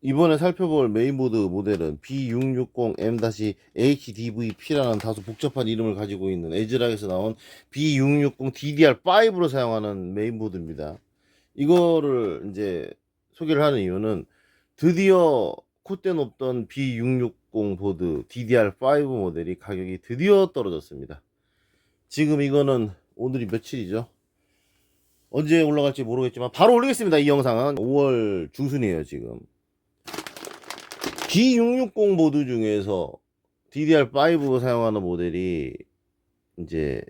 이번에 살펴볼 메인보드 모델은 B660M-HDVP라는 다소 복잡한 이름을 가지고 있는 에즈락에서 나온 B660 DDR5로 사용하는 메인보드입니다. 이거를 이제 소개를 하는 이유는 드디어 콧대 높던 B660 보드 DDR5 모델이 가격이 드디어 떨어졌습니다. 지금 이거는 오늘이 며칠이죠? 언제 올라갈지 모르겠지만 바로 올리겠습니다. 이 영상은 5월 중순이에요 지금. B660 보드 중에서 DDR5 사용하는 모델이 이제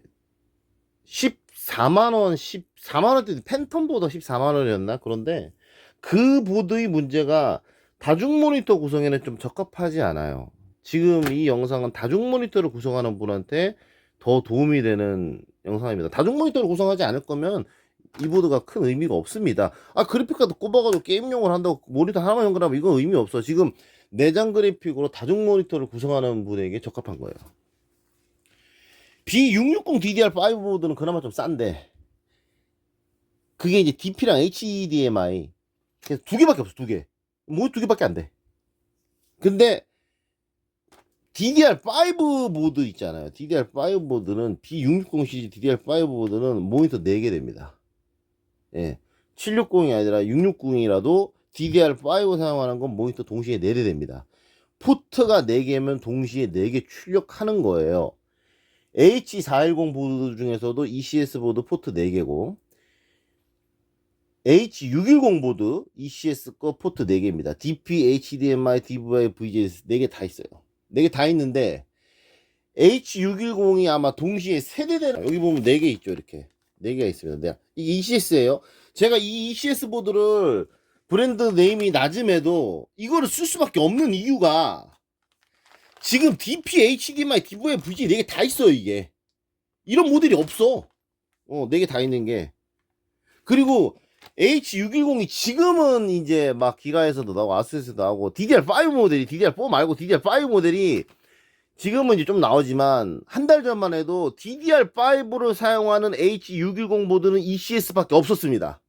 14만원, 14만원대 팬텀 보드 14만원이었나? 그런데 그 보드의 문제가 다중 모니터 구성에는 좀 적합하지 않아요. 지금 이 영상은 다중 모니터를 구성하는 분한테 더 도움이 되는 영상입니다. 다중 모니터를 구성하지 않을 거면 이 보드가 큰 의미가 없습니다. 아, 그래픽카드 꼽아가지고 게임용을 한다고 모니터 하나만 연결하면 이건 의미 없어. 지금 내장 그래픽으로 다중 모니터를 구성하는 분에게 적합한 거예요. B660 DDR5 보드는 그나마 좀 싼데, 그게 이제 DP랑 HDMI 두 개밖에 없어. 두 개. 뭐 두 개밖에 안 돼. 근데 DDR5 보드 있잖아요. DDR5 보드는 B660 시리즈 DDR5 보드는 모니터 4개 됩니다. 예. 760이 아니라 660이라도 DDR5 사용하는 건 모니터 동시에 4대 됩니다. 포트가 4개면 동시에 4개 출력하는 거예요. H410 보드 중에서도 ECS 보드 포트 4개고, H610 보드 ECS 거 포트 4개입니다. DP, HDMI, DVI, VGS 4개 다 있어요. 4개 다 있는데 H610이 아마 동시에 세대되는, 여기 보면 4개 있죠. 이렇게 4개가 있습니다. 이게 ECS예요. 제가 이 ECS 보드를 브랜드 네임이 낮음에도 이거를 쓸 수밖에 없는 이유가, 지금 DP, HDMI, DVI, VGA 4개 다 있어요. 이게 이런 모델이 없어. 4개 다 있는 게. 그리고 H610이 지금은 이제 막 기가에서도 나오고 아수스에서도 나오고, DDR5 모델이, DDR4 말고 DDR5 모델이 지금은 이제 좀 나오지만 한 달 전만 해도 DDR5를 사용하는 H610 보드는 ECS밖에 없었습니다.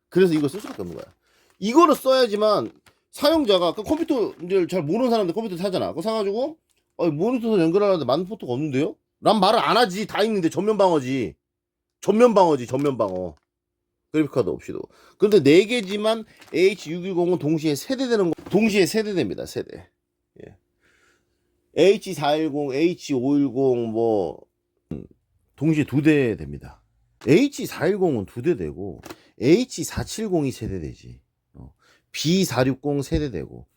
그래서 이거 쓸 수밖에 없는 거야. 이거를 써야지만 사용자가, 그 컴퓨터를 잘 모르는 사람들 컴퓨터 사잖아. 그거 사가지고 모니터 연결하는데 맞는 포트가 없는데요? 란 말을 안 하지. 다 있는데 전면 방어지. 전면 방어. 그래픽카드 없이도. 그런데 4개지만 H610은 동시에 세대되는 거, 동시에 세대됩니다. 세대. 예. H410, H510 뭐 동시에 2대 됩니다. H410은 2대 되고 H470이 세대되지. B460 세대되고,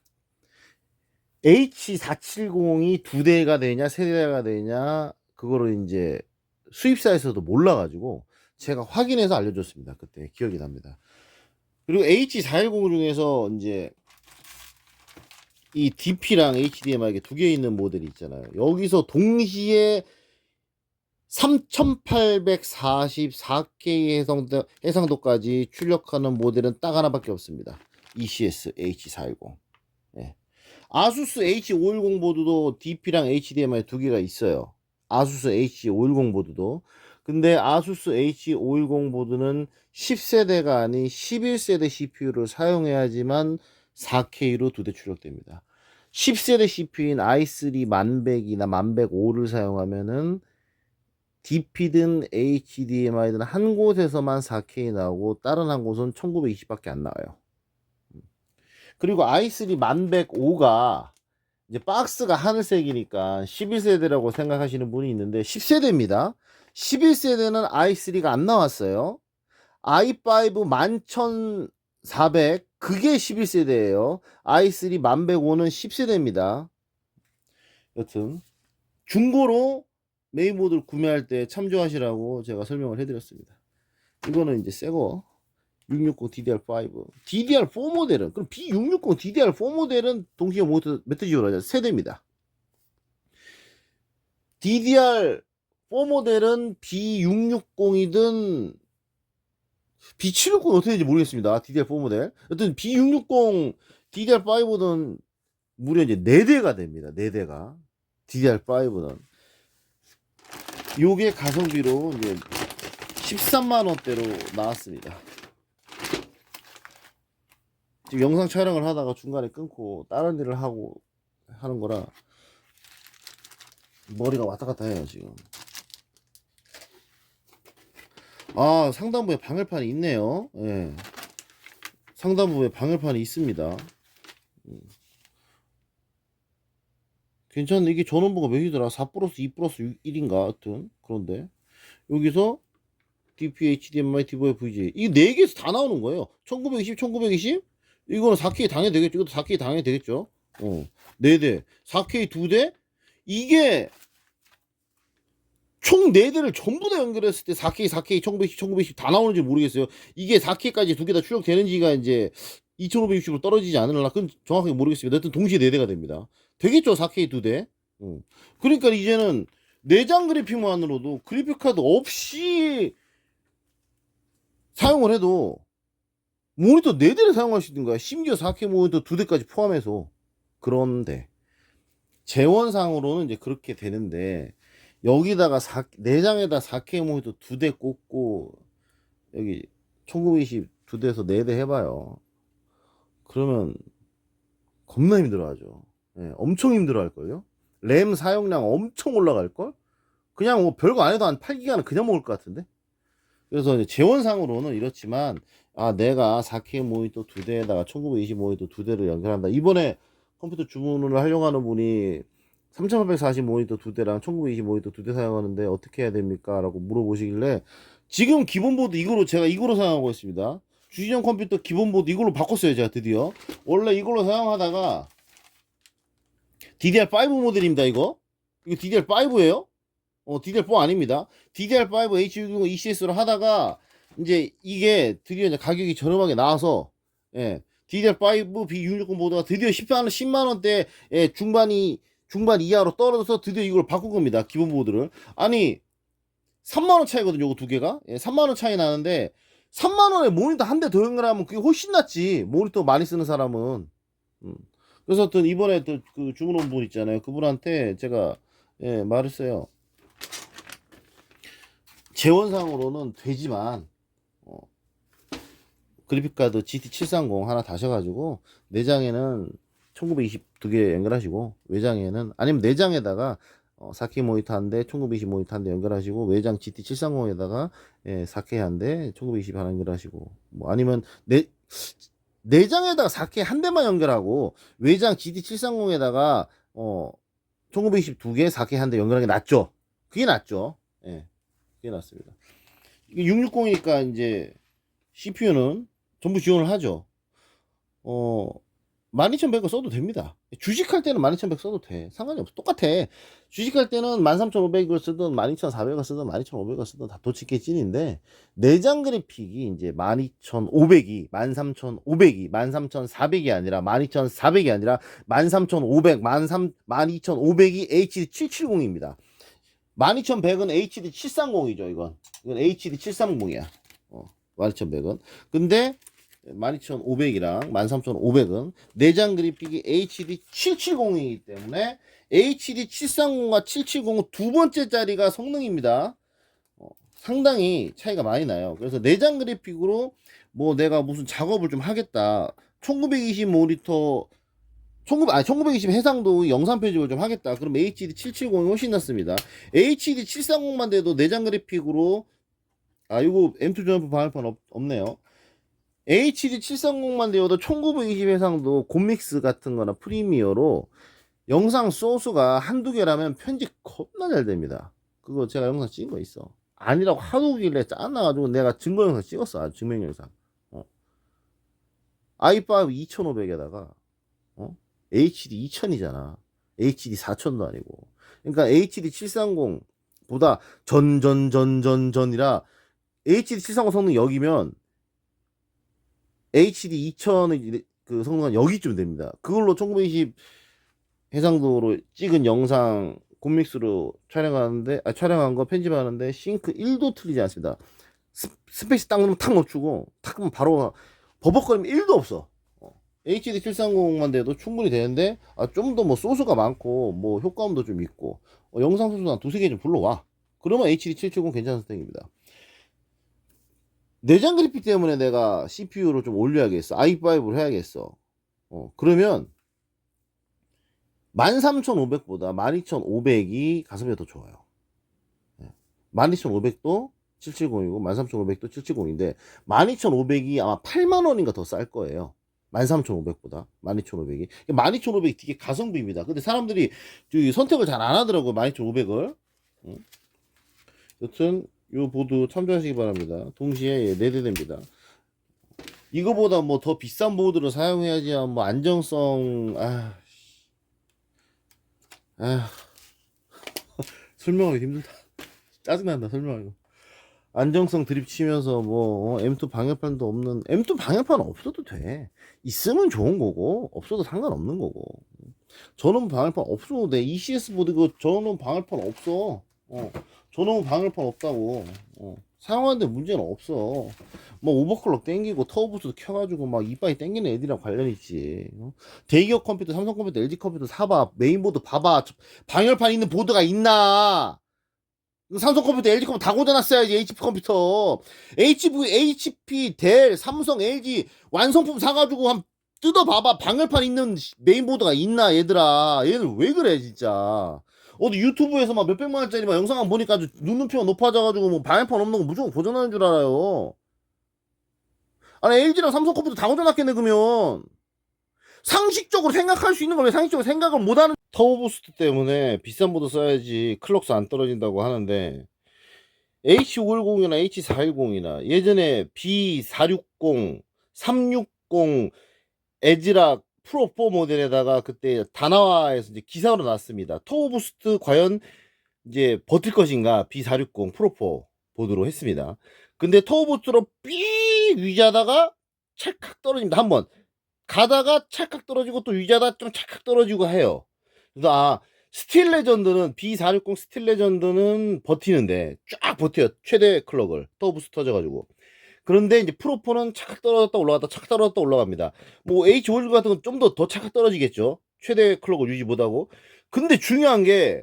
H470이 2대가 되냐 세대가 되냐 그거를 이제 수입사에서도 몰라가지고 제가 확인해서 알려줬습니다. 그때 기억이 납니다. 그리고 H410 중에서 이제 이 DP랑 HDMI 2개 있는 모델이 있잖아요. 여기서 동시에 3844K 해상도까지 출력하는 모델은 딱 하나밖에 없습니다. ECS H410. 예. 아수스 H510 보드도 DP랑 HDMI 2개가 있어요. 아수스 H510 보드도. 근데 아수스 H510 보드는 10세대가 아닌 11세대 CPU를 사용해야지만 4K로 2대 출력됩니다. 10세대 CPU인 i3 1100이나 1105를 사용하면은 DP든 HDMI든 한 곳에서만 4K 나오고 다른 한 곳은 1920밖에 안 나와요. 그리고 i3 1105가 이제 박스가 하늘색이니까 11세대라고 생각하시는 분이 있는데 10세대입니다. 11세대는 i3가 안 나왔어요. i5 11400 그게 11세대예요. i3 1105는 10세대입니다. 여튼 중고로 메인보드를 구매할 때 참조하시라고 제가 설명을 해드렸습니다. 이거는 이제 새거 660 DDR5 DDR4 모델은, 그럼 B660 DDR4 모델은 동시에 모니터 몇 대 지원하냐? 세대입니다. DDR4 모델은 B660이든 B760 어떻게 되는지 모르겠습니다. DDR4 모델. 여튼 B660 DDR5는 무려 이제 4대가 됩니다. 4대가. DDR5는. 요게 가성비로 이제 13만원대로 나왔습니다. 지금 영상 촬영을 하다가 중간에 끊고 다른 일을 하고 하는 거라 머리가 왔다 갔다 해요 지금. 아, 상단부에 방열판이 있네요. 예. 상단부에 방열판이 있습니다. 괜찮은데 이게 전원부가 몇이더라? 4 플러스 2 플러스 1인가 하여튼 그런데 여기서 DP, HDMI, DVI, VGA 이 4개에서 다 나오는 거예요. 1920, 1920 이거는 4K 당연히 되겠죠. 이것도 4K 당연히 되겠죠. 4대 4K 2대 이게 총 4대를 전부 다 연결했을 때 4K, 4K, 1920, 1920 다 나오는지 모르겠어요. 이게 4K까지 2개 다 출력되는지가 이제 2560으로 떨어지지 않으려나 그건 정확하게 모르겠습니다. 여튼 동시에 4대가 됩니다. 되겠죠 4K 2대. 그러니까 이제는 내장 그래픽만으로도 그래픽카드 없이 사용을 해도 모니터 4대를 사용할 수 있는 거야. 심지어 4K 모니터 2대까지 포함해서. 그런데 재원상으로는 이제 그렇게 되는데 여기다가 내장에다 4K 모니터 2대 꽂고 여기 1920 2대에서 4대 해봐요. 그러면 겁나 힘들어하죠. 예, 엄청 힘들어할걸요. 램 사용량 엄청 올라갈걸. 그냥 뭐 별거 안 해도 한 8기가는 그냥 먹을 것 같은데. 그래서 이제 재원상으로는 이렇지만 아 내가 4K 모니터 2대에다가 1920 모니터 2대를 연결한다. 이번에 컴퓨터 주문을 하려고 하는 분이 3840 모니터 2대랑 1920 모니터 2대 사용하는데 어떻게 해야 됩니까? 라고 물어보시길래 지금 기본보드 이거로 제가 이거로 사용하고 있습니다. 주시정 컴퓨터 기본보드 이걸로 바꿨어요. 제가 드디어 원래 이걸로 사용하다가 DDR5 모델입니다. 이거 DDR5예요. DDR4 아닙니다. DDR5 H610 ECS로 하다가 이제 이게 드디어 이제 가격이 저렴하게 나와서 예, DDR5 B660 보드가 드디어 10만 원대 중반 이하로 떨어져서 드디어 이걸 바꾼 겁니다. 기본 보드를. 아니 3만 원 차이거든요. 이거 두 개가. 예, 3만 원 차이 나는데 3만 원에 모니터 한 대 더 연결하면 그게 훨씬 낫지. 모니터 많이 쓰는 사람은. 그래서 또 이번에 또 그 주문 온 분 있잖아요. 그분한테 제가 예, 말했어요. 재원상으로는 되지만 그래픽카드 GT730 하나 다셔가지고 내장에는 1920 두 개 연결하시고 외장에는 아니면 내장에다가 4K 모니터 한 대, 1920 모니터 한 대 연결하시고 외장 GT730에다가 4K 한 대, 1920 하나 연결하시고 뭐 아니면 내장에다가 4K 한 대만 연결하고 외장 GT730에다가 1920 두 개, 4K 한 대 연결하는 게 낫죠. 그게 낫죠. 예. 그게 낫습니다. 이게 660이니까 이제 CPU는 전부 지원을 하죠. 12100을 써도 됩니다. 주식할 때는 12100 써도 돼. 상관이 없어. 똑같아. 주식할 때는 13500을 쓰든 12400을 쓰든 12500을 쓰든 다 도치게 찐인데 내장 그래픽이 이제 12500이 13500이 13400이 아니라 12400이 아니라 13500 12500이 HD770입니다. 12100은 HD730이죠. 이건 HD730이야. 12100은. 근데 12500이랑 13500은 내장 그래픽이 HD770이기 때문에 HD730과 770은 두 번째 자리가 성능입니다. 상당히 차이가 많이 나요. 그래서 내장 그래픽으로 뭐 내가 무슨 작업을 좀 하겠다. 1920 모니터 1920 해상도 영상 편집을 좀 하겠다. 그럼 HD770이 훨씬 낫습니다. HD730만 돼도 내장 그래픽으로 이거 M2 점프 방열판 없네요. HD730만 되어도 1920 해상도 곰믹스 같은 거나 프리미어로 영상 소스가 한두 개라면 편집 겁나 잘 됩니다. 그거 제가 영상 찍은 거 있어. 아니라고 하도 길래 짜증나가지고 내가 증거 영상 찍었어. 증명 영상. i5 2500에다가 HD 2000이잖아. HD 4000도 아니고. 그러니까 HD 730보다 전이라 HD 730 성능 여기면 HD 2000의 그 성능은 여기쯤 됩니다. 그걸로 1920 해상도로 찍은 영상 곰믹스로 촬영한 거 편집하는데 싱크 1도 틀리지 않습니다. 스페이스 딱 누르면 탁 멈추고 탁 하면 바로 버벅거리면 1도 없어. HD 730만 돼도 충분히 되는데 좀 더 뭐 소스가 많고 뭐 효과음도 좀 있고 영상 소스 한 두세 개 좀 불러와. 그러면 HD 770 괜찮은 선택입니다. 내장 그래픽 때문에 내가 CPU를 좀 올려야겠어. i5를 해야겠어. 그러면 13500보다 12500이 가성비가 더 좋아요. 12500도 770이고 13500도 770인데 12500이 아마 8만원인가 더 쌀 거예요. 13500보다 12500이 12500이 되게 가성비입니다. 근데 사람들이 선택을 잘 안 하더라고요. 12500을. 여튼 요 보드 참조하시기 바랍니다. 동시에 4대 됩니다. 이거보다 뭐 더 비싼 보드를 사용해야지 뭐 안정성 설명하기 힘들다. 짜증난다 설명하기. 안정성 드립 치면서 뭐 M2 방열판도 없는, M2 방열판 없어도 돼. 있으면 좋은 거고 없어도 상관없는 거고. 저놈 방열판 없어도 돼. ECS 보드 그 저놈 방열판 없어. 저놈 방열판 없다고. 사용하는데 문제는 없어. 뭐 오버클럭 땡기고 터보부스도 켜가지고 막 이빨이 땡기는 애들이랑 관련 있지. 대기업 컴퓨터, 삼성 컴퓨터, LG 컴퓨터 사봐. 메인보드 봐봐. 방열판 있는 보드가 있나? 삼성 컴퓨터, LG 컴퓨터 다 고장났어야지. HP 컴퓨터, HP, 델, 삼성, LG 완성품 사가지고 한 뜯어봐봐. 방열판 있는 메인보드가 있나 얘들아. 얘들 왜 그래 진짜. 어디 유튜브에서 막 몇백만 원짜리 막 영상 보니까 아주 눈높이가 높아져가지고 뭐 방열판 없는 거 무조건 고장나는 줄 알아요. 아니 LG랑 삼성 컴퓨터 다 고장났겠네 그러면. 상식적으로 생각할 수 있는 걸 왜 상식적으로 생각을 못하는. 터보부스트 때문에 비싼 보드 써야지 클럭스 안 떨어진다고 하는데 H510이나 H410이나 예전에 B460, 360 에즈락 프로 4 모델에다가 그때 다나와에서 이제 기사로 났습니다. 터보부스트 과연 이제 버틸 것인가. B460 프로 4 보드로 했습니다. 근데 터보부스트로 삐 위자다가 찰칵 떨어집니다. 한번 가다가 찰칵 떨어지고 또 위자다 좀 찰칵 떨어지고 해요. 그래서 스틸 레전드는 B460 스틸 레전드는 버티는데 쫙 버텨요. 최대 클럭을 터보부스트 터져가지고. 그런데 이제 프로4는 착각 떨어졌다 올라갔다 착각 떨어졌다 올라갑니다. 뭐 H519 같은 건 좀 더 착각 떨어지겠죠. 최대 클럭을 유지 못하고. 근데 중요한 게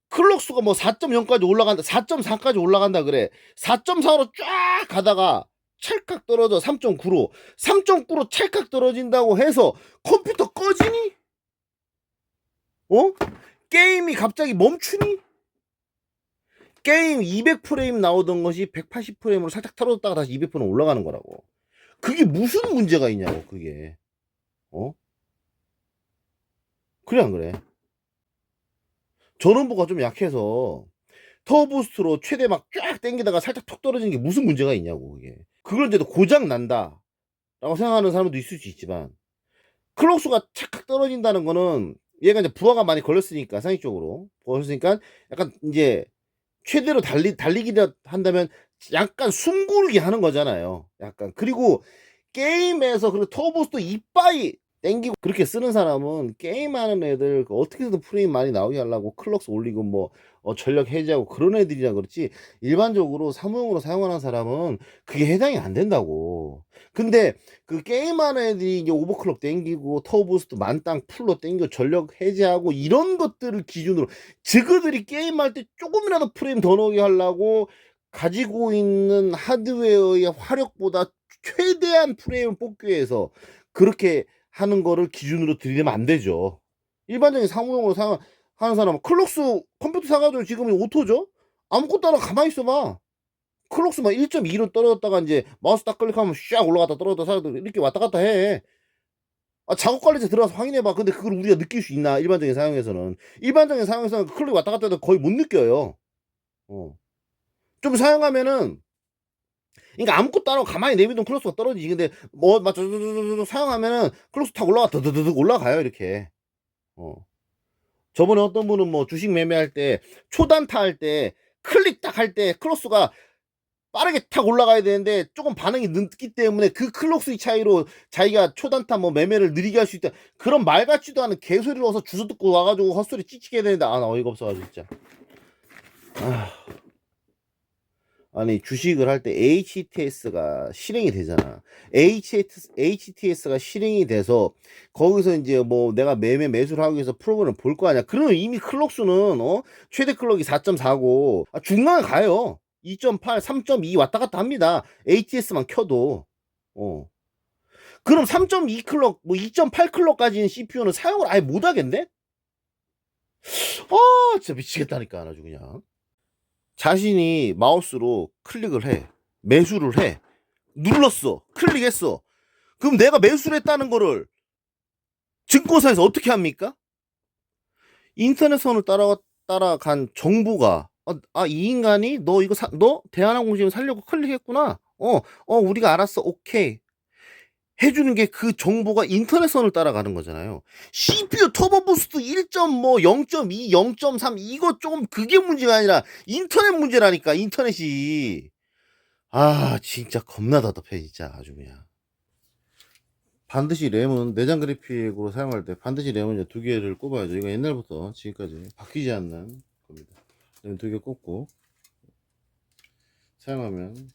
클럭 수가 뭐 4.0까지 올라간다, 4.4까지 올라간다 그래. 4.4로 쫙 가다가 찰칵 떨어져 3.9로 3.9로 찰칵 떨어진다고 해서 컴퓨터 꺼지니? 게임이 갑자기 멈추니? 게임 200프레임 나오던 것이 180프레임으로 살짝 떨어졌다가 다시 200프레임 올라가는 거라고. 그게 무슨 문제가 있냐고 그게. 그래 안 그래? 전원부가 좀 약해서 터보부스트로 최대 막 쫙 당기다가 살짝 톡 떨어지는 게 무슨 문제가 있냐고 그게. 그걸 이제 고장 난다 라고 생각하는 사람도 있을 수 있지만 클럭수가 착각 떨어진다는 거는 얘가 이제 부하가 많이 걸렸으니까 상식적으로 걸렸으니까 약간 이제 최대로 달리기 한다면 약간 숨고르기 하는 거잖아요. 약간. 그리고 게임에서 그리고 터보부스트 이빠이 땡기고 그렇게 쓰는 사람은 게임하는 애들 어떻게든 프레임 많이 나오게 하려고 클럭스 올리고 뭐 전력 해제하고 그런 애들이라 그렇지, 일반적으로 사무용으로 사용하는 사람은 그게 해당이 안 된다고. 근데 그 게임하는 애들이 이제 오버클럭 땡기고 터보부스트 만땅 풀로 땡겨 전력 해제하고 이런 것들을 기준으로 저그들이 게임할 때 조금이라도 프레임 더 넣게 하려고 가지고 있는 하드웨어의 화력보다 최대한 프레임을 뽑기 위해서 그렇게 하는 거를 기준으로 들이대면 안 되죠. 일반적인 사무용으로 하는 사람은 클럭스 컴퓨터 사가지고 지금 오토죠? 아무것도 안 하고 가만히 있어봐. 클럭스 막 1.2로 떨어졌다가 이제 마우스 딱 클릭하면 샥 올라갔다 떨어졌다 사람들 이렇게 왔다 갔다 해. 작업 관리자 들어가서 확인해봐. 근데 그걸 우리가 느낄 수 있나? 일반적인 사용에서는. 일반적인 사용에서는 클릭 왔다 갔다 해도 거의 못 느껴요. 좀 사용하면은, 그러니까 아무것도 안 하고 가만히 내비두면 클럭스가 떨어지지. 근데 뭐 막 사용하면은 클럭스 탁 올라가 드드드득 올라가요 이렇게. 저번에 어떤 분은 뭐 주식 매매할 때 초단타 할 때 클릭 딱 할 때 클럭스가 빠르게 탁 올라가야 되는데 조금 반응이 늦기 때문에 그 클럭스 차이로 자기가 초단타 뭐 매매를 느리게 할 수 있다, 그런 말 같지도 않은 개소리를 넣어서 주워 듣고 와가지고 헛소리 찌치게 되는데 나 어이가 없어가지고 진짜. 아니 주식을 할 때 HTS가 실행이 되잖아. HTS가 실행이 돼서 거기서 이제 뭐 내가 매수를 하기 위해서 프로그램을 볼 거 아니야. 그러면 이미 클럭수는 최대 클럭이 4.4고 중간에 가요. 2.8, 3.2 왔다 갔다 합니다. ATS만 켜도. 그럼 3.2 클럭, 뭐 2.8 클럭까지는 CPU는 사용을 아예 못 하겠네? 진짜 미치겠다니까, 아주 그냥. 자신이 마우스로 클릭을 해. 매수를 해. 눌렀어. 클릭했어. 그럼 내가 매수를 했다는 거를 증권사에서 어떻게 합니까? 인터넷선을 따라간 정보가, 이 인간이 너 이거 너 대한항공지금 살려고 클릭했구나. 우리가 알았어. 오케이. 해주는 게 그 정보가 인터넷선을 따라가는 거잖아요. CPU 터보 부스트 0.2, 0.3 이거 조금 그게 문제가 아니라 인터넷 문제라니까. 인터넷이 진짜 겁나 답답해 진짜 아주 그냥. 반드시 램은 내장 그래픽으로 사용할 때 반드시 램은 두 개를 꼽아야죠. 이거 옛날부터 지금까지 바뀌지 않는 겁니다. 램 두 개 꼽고 사용하면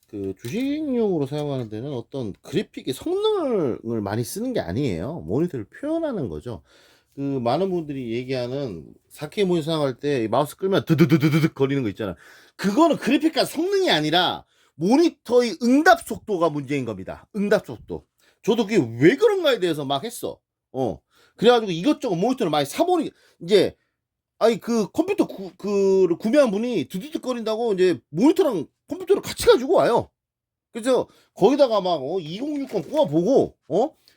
그 주식용으로 사용하는 데는 어떤 그래픽의 성능을 많이 쓰는 게 아니에요. 모니터를 표현하는 거죠. 그 많은 분들이 얘기하는 4K 모니터 사용할 때 마우스 끌면 드드드드드 거리는 거 있잖아. 그거는 그래픽과 성능이 아니라 모니터의 응답 속도가 문제인 겁니다. 응답 속도. 저도 그게 왜 그런가에 대해서 막 했어. 그래가지고 이것저것 모니터를 많이 사보니 이제 그 컴퓨터 그를 구매한 분이 드드드 거린다고 이제 모니터랑 컴퓨터를 같이 가지고 와요. 그래서 거기다가 막 2060 꼽아보고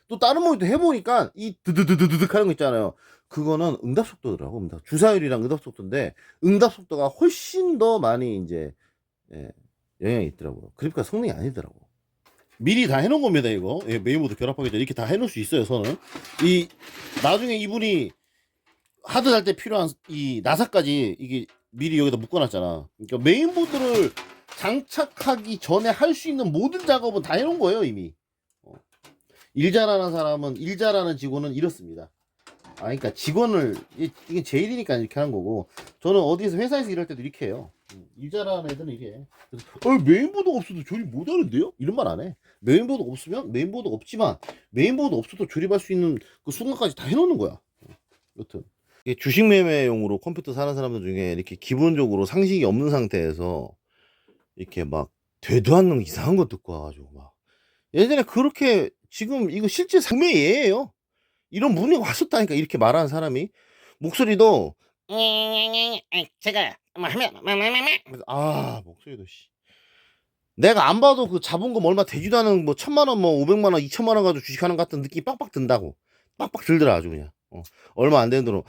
또 다른 모니터 해보니까 이 드드드드드 하는 거 있잖아요. 그거는 응답 속도더라고. 주사율이랑 응답 속도인데 응답 속도가 훨씬 더 많이 이제 영향이 있더라고요. 그러니까 성능이 아니더라고. 미리 다 해놓은 겁니다 이거. 메인보드 결합하기 전에 이렇게 다 해놓을 수 있어요 선을. 나중에 이분이 하드 할 때 필요한 이 나사까지 이게 미리 여기다 묶어놨잖아. 그러니까 메인보드를 장착하기 전에 할 수 있는 모든 작업은 다 해놓은 거예요 이미. 일 잘하는 직원은 이렇습니다. 그러니까 직원을 이게 제 일이니까 이렇게 하는 거고, 저는 어디에서 회사에서 일할 때도 이렇게 해요. 일 잘하는 애들은 이게. 그래서 메인보드가 없어도 조립 못하는데요? 이런 말 안 해. 메인보드가 없으면 메인보드가 없지만 메인보드 없어도 조립할 수 있는 그 순간까지 다 해놓는 거야. 여튼 주식 매매용으로 컴퓨터 사는 사람들 중에 이렇게 기본적으로 상식이 없는 상태에서 이렇게 막 되도 않는 이상한 거 듣고 와가지고 막 예전에 그렇게 지금 이거 실제 상매 예예요. 이런 분이 왔었다니까. 이렇게 말하는 사람이 목소리도 제가 뭐 하면 목소리도 내가 안 봐도 그 자본금 얼마 되지도 않은 뭐 1,000만 원, 뭐 500만 원, 2천만 원 가지고 주식하는 것 같은 느낌이 빡빡 든다고. 빡빡 들더라 아주 그냥. 얼마 안 되는 돈으로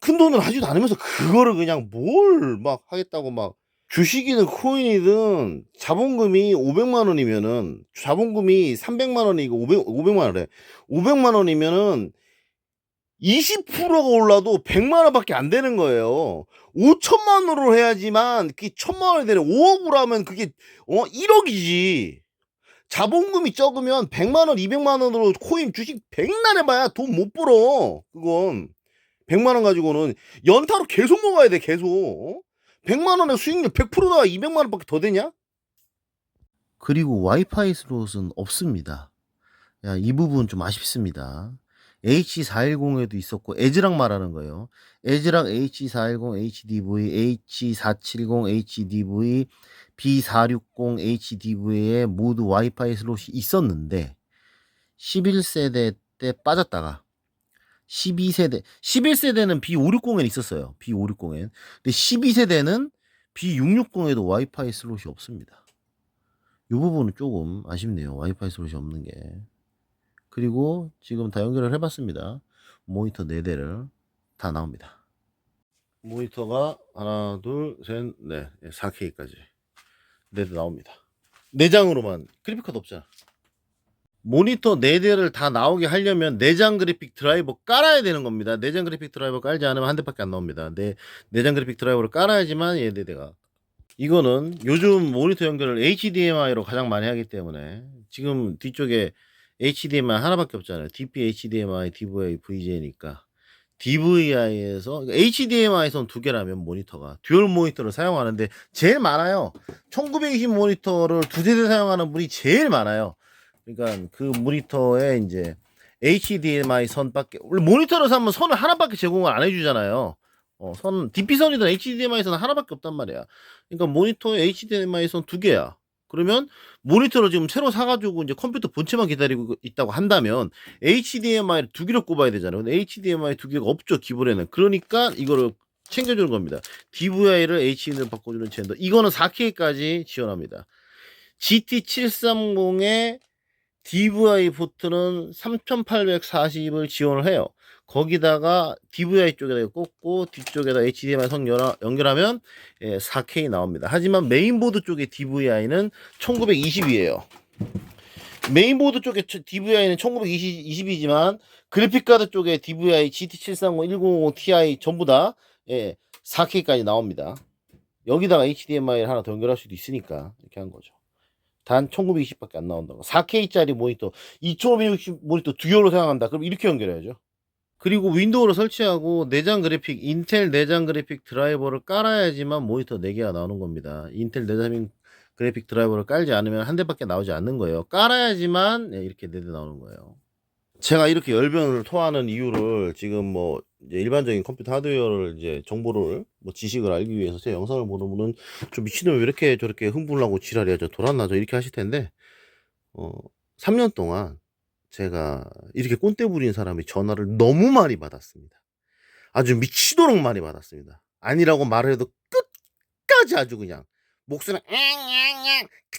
큰 돈을 하지도 않으면서 그거를 그냥 뭘 막 하겠다고 막. 주식이든 코인이든 자본금이 500만 원이면은 자본금이 300만 원이고 500만 원이래. 500만 원이면은 20%가 올라도 100만 원밖에 안 되는 거예요. 5천만 원으로 해야지만 그게 1,000만 원이 되는. 5억으로 하면 그게 1억이지. 자본금이 적으면 100만 원, 200만 원으로 코인 주식 백날 해봐야 돈 못 벌어. 그건 100만 원 가지고는 연타로 계속 먹어야 돼. 계속. 100만 원의 수익률 100%가 200만 원밖에 더 되냐? 그리고 와이파이 슬롯은 없습니다. 이 부분 좀 아쉽습니다. H410에도 있었고 에즈랑 말하는 거예요. 에즈랑 H410 HDV, H470 HDV, B460 HDV에 모두 와이파이 슬롯이 있었는데 11세대 때 빠졌다가 11세대는 B560엔 있었어요. B560엔. 근데 12세대는 B660에도 와이파이 슬롯이 없습니다. 이 부분은 조금 아쉽네요. 와이파이 슬롯이 없는 게. 그리고 지금 다 연결을 해봤습니다. 모니터 4대를 다 나옵니다. 모니터가 하나, 둘, 셋, 넷, 4K까지 4대 나옵니다. 내장으로만 그래픽카드 없잖아. 모니터 4대를 다 나오게 하려면 내장 그래픽 드라이버 깔아야 되는 겁니다. 내장 그래픽 드라이버 깔지 않으면 한 대밖에 안 나옵니다. 내장 그래픽 드라이버를 깔아야지만 얘 4대가. 이거는 요즘 모니터 연결을 HDMI로 가장 많이 하기 때문에 지금 뒤쪽에 HDMI 하나밖에 없잖아요. DP, HDMI, DVI, VJ니까 DVI에서 HDMI에선 2개라면 모니터가 듀얼 모니터를 사용하는데 제일 많아요. 1920 모니터를 2세대 사용하는 분이 제일 많아요. 그러니까 그 모니터에 이제 HDMI 선밖에, 원래 모니터를 사면 선을 하나밖에 제공을 안 해주잖아요. DP선이든 HDMI선은 하나밖에 없단 말이야. 그러니까 모니터에 HDMI선 두 개야. 그러면 모니터를 지금 새로 사가지고 이제 컴퓨터 본체만 기다리고 있다고 한다면 HDMI를 두 개를 꼽아야 되잖아요. 근데 HDMI 두 개가 없죠, 기본에는. 그러니까 이거를 챙겨주는 겁니다. DVI를 HDMI로 바꿔주는 젠더. 이거는 4K까지 지원합니다. GT730의 DVI 포트는 3840을 지원을 해요. 거기다가 DVI 쪽에다 꽂고 뒤쪽에다 HDMI 선 연결하면 4K 나옵니다. 하지만 메인보드 쪽의 DVI는 1920이에요. 메인보드 쪽의 DVI는 1920이지만 그래픽카드 쪽의 DVI GT730, 1050 Ti 전부 다 4K까지 나옵니다. 여기다가 HDMI를 하나 더 연결할 수도 있으니까 이렇게 한 거죠. 단 1920밖에 안 나온다고. 4K짜리 모니터 2560 모니터 두 개로 사용한다. 그럼 이렇게 연결해야죠. 그리고 윈도우를 설치하고 내장 그래픽, 인텔 내장 그래픽 드라이버를 깔아야지만 모니터 4개가 나오는 겁니다. 인텔 내장 그래픽 드라이버를 깔지 않으면 한 대밖에 나오지 않는 거예요. 깔아야지만 이렇게 4대 나오는 거예요. 제가 이렇게 열변을 토하는 이유를 지금 뭐 이제 일반적인 컴퓨터 하드웨어를 이제 정보를 뭐 지식을 알기 위해서 제 영상을 보는 분은 좀 미친놈 왜 이렇게 저렇게 흥분하고 지랄이야, 저 돌았나 저 이렇게 하실 텐데 3년 동안 제가 이렇게 꼰대 부린 사람이 전화를 너무 많이 받았습니다. 아주 미치도록 많이 받았습니다. 아니라고 말을 해도 끝까지 아주 그냥 목소리는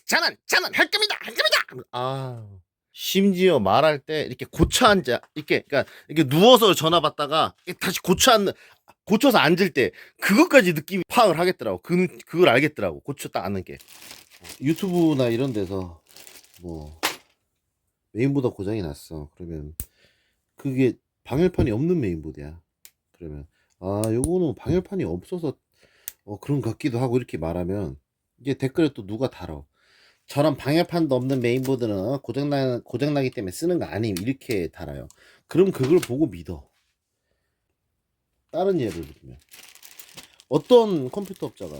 저는 할 겁니다, 할 겁니다. 심지어 말할 때 이렇게 고쳐 앉아, 그러니까 이렇게 누워서 전화 받다가 다시 고쳐서 앉을 때 그것까지 느낌이 파악을 하겠더라고. 그걸 알겠더라고. 고쳤다 앉는 게. 유튜브나 이런 데서 뭐 메인보드 고장이 났어. 그러면 그게 방열판이 없는 메인보드야. 그러면 요거는 방열판이 없어서 그런 것 같기도 하고 이렇게 말하면 이게 댓글에 또 누가 달어. 저런 방열판도 없는 메인보드는 고장나기 때문에 쓰는 거 아님 이렇게 달아요. 그럼 그걸 보고 믿어. 다른 예를 들면 어떤 컴퓨터 업자가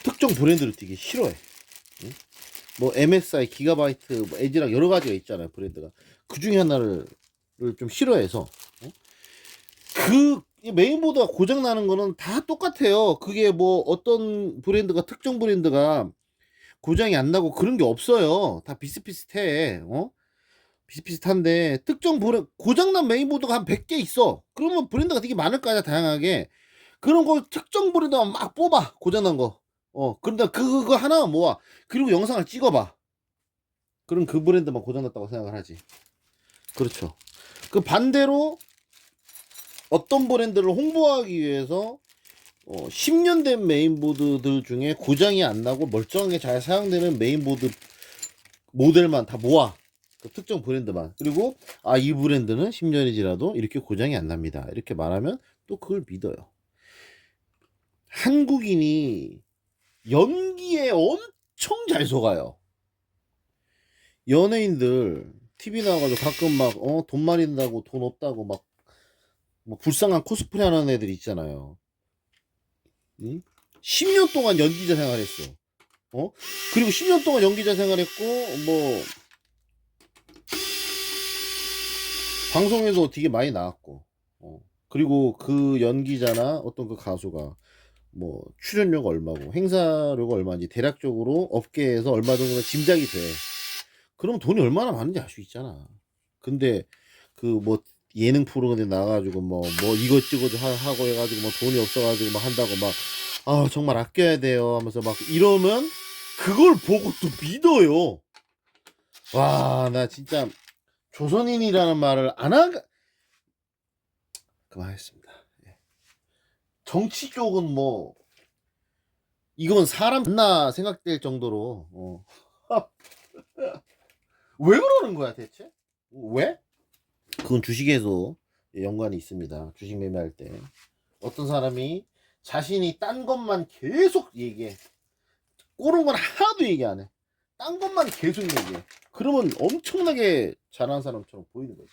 특정 브랜드를 되게 싫어해. 뭐 MSI, 기가바이트, 뭐 에지랑 여러 가지가 있잖아요, 브랜드가. 그 중에 하나를 좀 싫어해서 그 메인보드가 고장 나는 거는 다 똑같아요. 그게 뭐 어떤 브랜드가 특정 브랜드가 고장이 안 나고 그런 게 없어요. 다 비슷비슷해. 비슷비슷한데 특정 브랜드 고장난 메인보드가 한 100개 있어. 그러면 브랜드가 되게 많을 거 아니야, 다양하게. 그런 걸 특정 브랜드만 막 뽑아, 고장난 거. 그런데 그거 하나만 모아. 그리고 영상을 찍어봐. 그럼 그 브랜드만 고장났다고 생각을 하지. 그렇죠. 그 반대로 어떤 브랜드를 홍보하기 위해서 10년 된 메인보드들 중에 고장이 안 나고 멀쩡하게 잘 사용되는 메인보드 모델만 다 모아. 그 특정 브랜드만. 그리고 이 브랜드는 10년이 지나도 이렇게 고장이 안 납니다. 이렇게 말하면 또 그걸 믿어요. 한국인이 연기에 엄청 잘 속아요. 연예인들 TV 나와가지고 가끔 막 돈 많이 든다고 돈 없다고 막 뭐 불쌍한 코스프레 하는 애들 있잖아요. 10년 동안 연기자 생활했어. 그리고 10년 동안 연기자 생활했고 뭐 방송에도 되게 많이 나왔고 그리고 그 연기자나 어떤 그 가수가 뭐 출연료가 얼마고 행사료가 얼마인지 대략적으로 업계에서 얼마 정도는 짐작이 돼. 그럼 돈이 얼마나 많은지 알 수 있잖아. 근데 그 뭐 예능 프로그램에 나가지고 뭐 이것저것 하고 해가지고 뭐 돈이 없어가지고 막 한다고 막 정말 아껴야 돼요 하면서 막 이러면 그걸 보고 또 믿어요. 와, 나 진짜 조선인이라는 말을 안 하가 그만하겠습니다. 정치 쪽은 뭐 이건 사람 맞나 생각될 정도로 왜 그러는 거야 대체? 왜? 그건 주식에서 연관이 있습니다. 주식 매매할 때 어떤 사람이 자신이 딴 것만 계속 얘기해. 옳은 건 하나도 얘기 안 해. 딴 것만 계속 얘기해. 그러면 엄청나게 잘하는 사람처럼 보이는 거지.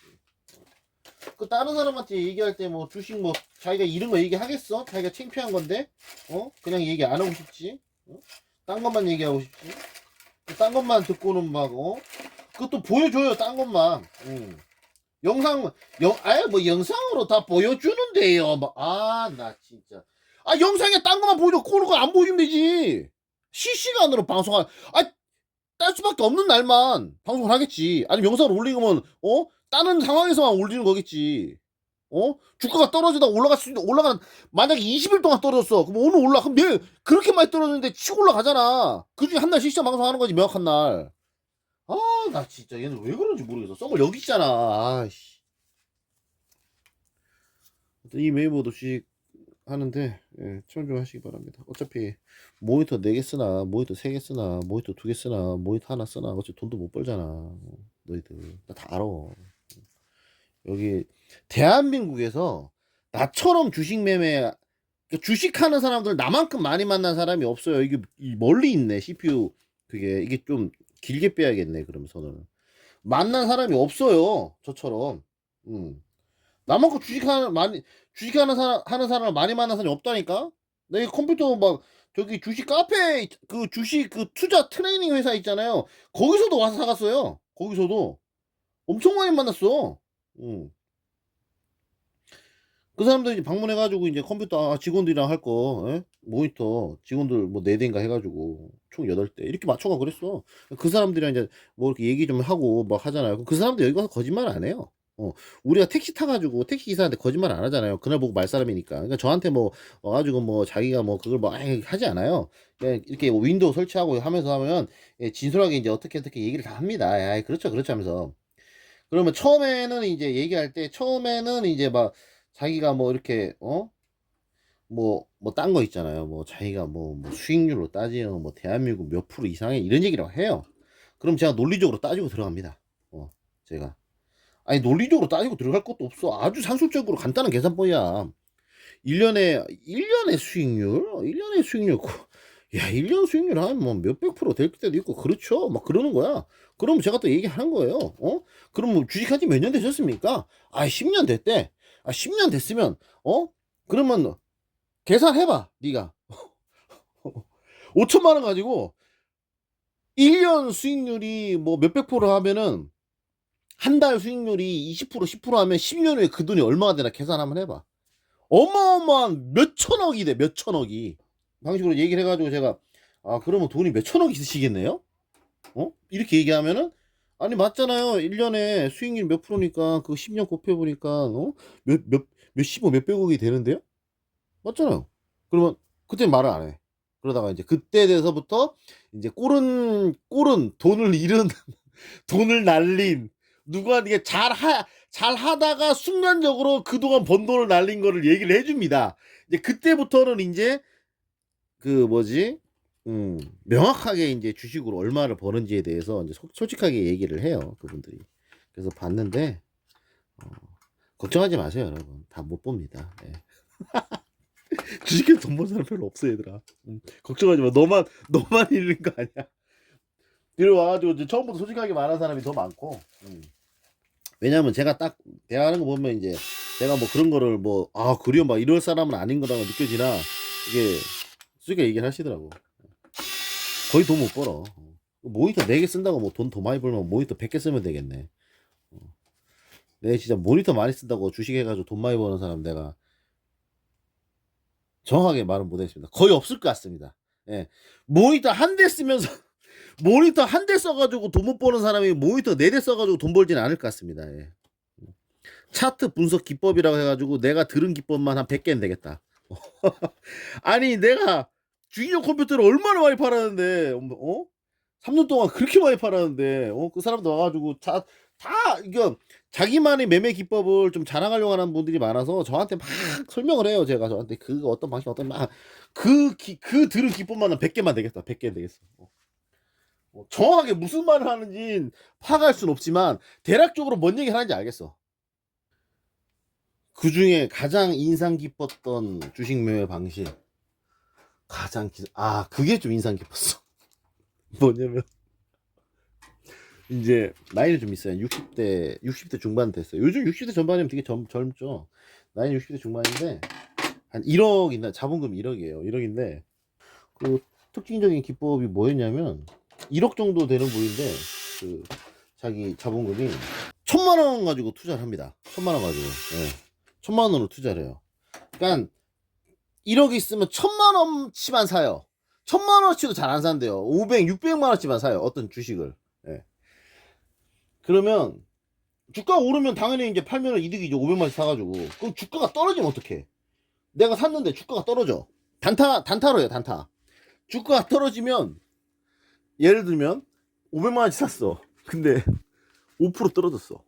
그 다른 사람한테 얘기할 때 뭐 주식 뭐 자기가 이런 거 얘기하겠어? 자기가 창피한 건데 그냥 얘기 안 하고 싶지. 딴 것만 얘기하고 싶지. 딴 것만 듣고는 막 그것도 보여줘요, 딴 것만. 아예 뭐 영상으로 다 보여주는데요. 뭐, 나 진짜. 영상에 딴 것만 보여줘. 코너가 안 보여주면 되지. 실시간으로 방송할, 딸 수밖에 없는 날만 방송을 하겠지. 아니면 영상을 올린 거면, 다른 상황에서만 올리는 거겠지. 주가가 떨어지다 올라가, 만약에 20일 동안 떨어졌어. 그럼 오늘 그럼 내일 그렇게 많이 떨어졌는데 치고 올라가잖아. 그 중에 한 날 실시간 방송하는 거지, 명확한 날. 나 진짜 얘는 왜 그런지 모르겠어. 썩을 여기 있잖아. 아씨. 이 메이버도 주식 하는데, 예, 참조하시기 바랍니다. 어차피 모니터 4개 쓰나, 모니터 3개 쓰나, 모니터 2개 쓰나, 모니터 하나 쓰나, 어차피 돈도 못 벌잖아. 너희들. 나 다 알아. 여기, 대한민국에서 나처럼 주식 매매, 그러니까 주식하는 사람들 나만큼 많이 만난 사람이 없어요. 이게 멀리 있네, CPU. 이게 좀 길게 빼야겠네, 그러면 선을. 만난 사람이 없어요. 저처럼. 나만큼 주식하는 사람, 하는 사람을 많이 만난 사람이 없다니까? 내가 컴퓨터 막, 저기 주식 카페, 그 주식 그 투자 트레이닝 회사 있잖아요. 거기서도 와서 사갔어요. 거기서도. 엄청 많이 만났어. 응. 그 사람들 이제 방문해가지고 이제 컴퓨터 직원들이랑 할 거, 모니터 직원들 뭐 4대인가 해가지고 총 8대 이렇게 맞춰가 그랬어. 그 사람들이랑 이제 뭐 이렇게 얘기 좀 하고 막 하잖아요. 그 사람들 여기 가서 거짓말 안 해요. 우리가 택시 타가지고 택시 기사한테 거짓말 안 하잖아요. 그날 보고 말 사람이니까. 그러니까 저한테 뭐 와가지고 뭐 자기가 뭐 그걸 뭐 하지 않아요. 그냥 이렇게 뭐 윈도우 설치하고 하면서 하면 진솔하게 이제 어떻게 얘기를 다 합니다. 그렇죠, 그렇죠 하면서. 그러면 처음에는 이제 얘기할 때 처음에는 이제 막 자기가 뭐 이렇게 뭐 딴 거 있잖아요. 뭐 자기가 뭐 수익률로 따지면 뭐 대한민국 몇 프로 이상의 이런 얘기라고 해요. 그럼 제가 논리적으로 따지고 들어갑니다. 제가 논리적으로 따지고 들어갈 것도 없어. 아주 산술적으로 간단한 계산법이야. 1년에 수익률 1년에 수익률 야 1년 수익률 한 뭐 몇백 프로 될 때도 있고 그렇죠. 막 그러는 거야. 그럼 제가 또 얘기하는 거예요. 그럼 뭐 주식한 지 몇 년 되셨습니까? 10년 됐대. 10년 됐으면 그러면 계산해봐 네가 5천만 원 가지고 1년 수익률이 뭐 몇백 프로 하면은 한 달 수익률이 20% 10% 하면 10년 후에 그 돈이 얼마가 되나 계산 한번 해봐. 어마어마한 몇천억이 돼, 몇천억이. 방식으로 얘기를 해가지고 제가, 그러면 돈이 몇천억 있으시겠네요? 이렇게 얘기하면은, 아니, 맞잖아요. 1년에 수익률 몇 프로니까, 그 10년 곱해보니까, 몇십억, 몇백억이 되는데요? 맞잖아요. 그러면, 그때 말을 안 해. 그러다가 이제 그때 돼서부터, 이제 돈을 잃은, 돈을 날린, 누가 이게 잘 하다가 순간적으로 그동안 번 돈을 날린 거를 얘기를 해줍니다. 이제 그때부터는 이제 그 뭐지? 명확하게 이제 주식으로 얼마를 버는지에 대해서 이제 솔직하게 얘기를 해요, 그분들이. 그래서 봤는데 걱정하지 마세요, 여러분. 다 못 봅니다. 예. 주식에서 돈 버는 사람 별로 없어, 얘들아. 걱정하지 마. 너만 잃는 거 아니야. 뒤로 와가지고 이제 처음부터 솔직하게 말하는 사람이 더 많고. 왜냐면 제가 딱 대화하는 거 보면 이제 제가 뭐 그런 거를 그려 막 이럴 사람은 아닌 거라고 느껴지나 이게 솔직히 얘기를 하시더라고. 거의 돈 못 벌어. 모니터 4개 쓴다고 뭐 돈 더 많이 벌면 모니터 100개 쓰면 되겠네. 내가 진짜 모니터 많이 쓴다고 주식 해가지고 돈 많이 버는 사람 내가 정확하게 말은 못하겠습니다. 거의 없을 것 같습니다. 예. 모니터 한 대 쓰면서 모니터 한 대 써가지고 돈 못 버는 사람이 모니터 4대 써가지고 돈 벌지는 않을 것 같습니다. 예. 차트 분석 기법이라고 해가지고 내가 들은 기법만 한 100개는 되겠다. 아니 내가 주인용 컴퓨터를 얼마나 많이 팔았는데 3년 동안 그렇게 많이 팔았는데 그 사람도 와가지고 다 이거 자기만의 매매 기법을 좀 자랑하려고 하는 분들이 많아서 저한테 막 설명을 해요. 제가 저한테 그 어떤 방식 어떤 막 그 들은 기법만 한 100개만 되겠다. 100개 되겠어. 정확하게 무슨 말을 하는지 파악할 수는 없지만 대략적으로 뭔 얘기를 하는지 알겠어. 그 중에 가장 인상 깊었던 주식 매매 방식 그게 좀 인상 깊었어. 뭐냐면 이제 나이는 좀 있어요. 60대 중반 됐어요. 요즘 60대 전반이면 되게 젊죠. 나이는 60대 중반인데 한 1억 있나 자본금 1억이에요. 1억인데 그 특징적인 기법이 뭐였냐면 1억 정도 되는 분인데 그 자기 자본금이 1,000만 원 가지고 투자를 합니다. 1,000만 원 가지고. 예. 1,000만 원으로 투자를 해요. 그러니까 1억 있으면 1,000만 원치만 사요. 1,000만 원치도 잘 안 산대요. 500, 600만 원치만 사요. 어떤 주식을. 예. 그러면 주가가 오르면 당연히 이제 팔면 이득이죠. 500만 원치 사가지고. 그럼 주가가 떨어지면 어떡해? 내가 샀는데 주가가 떨어져. 단타로 해요, 단타. 주가가 떨어지면, 예를 들면, 500만 원치 샀어. 근데 5% 떨어졌어.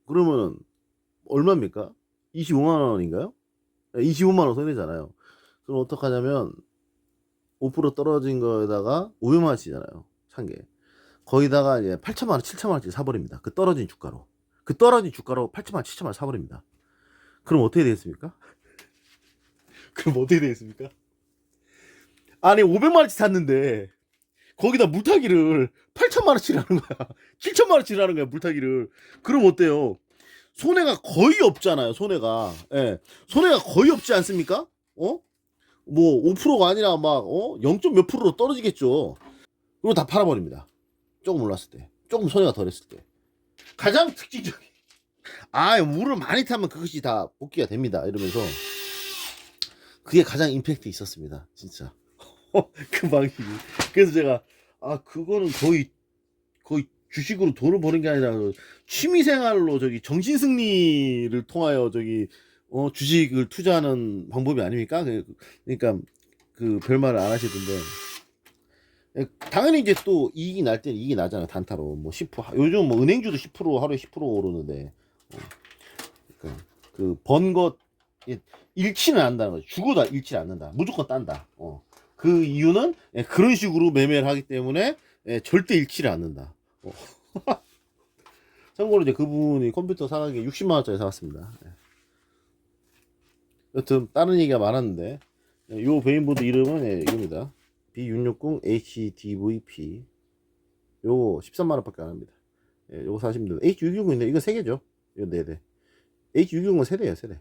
그러면, 얼마입니까? 25만 원인가요? 25만 원 손해잖아요. 그럼 어떡하냐면, 5% 떨어진 거에다가 500만 원치잖아요. 산 게. 거기다가 이제 8천만 원, 7천만 원치 사버립니다. 그 떨어진 주가로. 그 떨어진 주가로 8천만 원, 7천만 원 사버립니다. 그럼 어떻게 되겠습니까? 그럼 어떻게 되겠습니까? 아니 500만 원치 샀는데 거기다 물타기를 8천만 원치를 하는 거야. 7천만 원치를 하는 거야 물타기를. 그럼 어때요? 손해가 거의 없잖아요. 손해가. 예. 손해가 거의 없지 않습니까? 어? 뭐 5%가 아니라 막 0. 몇 프로로 떨어지겠죠. 그리고 다 팔아버립니다. 조금 올랐을 때. 조금 손해가 덜했을 때. 가장 특징적인 물을 많이 타면 그것이 다 복귀가 됩니다. 이러면서 그게 가장 임팩트 있었습니다. 진짜. 그 방식이. 그래서 제가 그거는 거의 주식으로 돈을 버는 게 아니라 취미생활로 저기 정신승리를 통하여 저기 주식을 투자하는 방법이 아닙니까? 그러니까 그 별말을 안 하시던데 당연히 이제 또 이익이 날 때는 이익이 나잖아. 단타로 뭐 10% 요즘 뭐 은행주도 10% 하루에 10% 오르는데 그러니까 그 번 것 잃지는 않는다는 거죠. 죽어도 잃지 않는다. 무조건 딴다. 그 이유는 그런 식으로 매매를 하기 때문에 절대 잃지를 않는다. 참고로 이제 그분이 컴퓨터 사간 게 60만 원짜리 사왔습니다. 여튼 다른 얘기가 많았는데 요 메인보드 이름은 이겁니다. B660HDVP. 요거 13만 원밖에 안 합니다. 요거 사시면 돼요. H660인데 이거 세 개죠. 이거 4대. H660은 세대예요, 세대.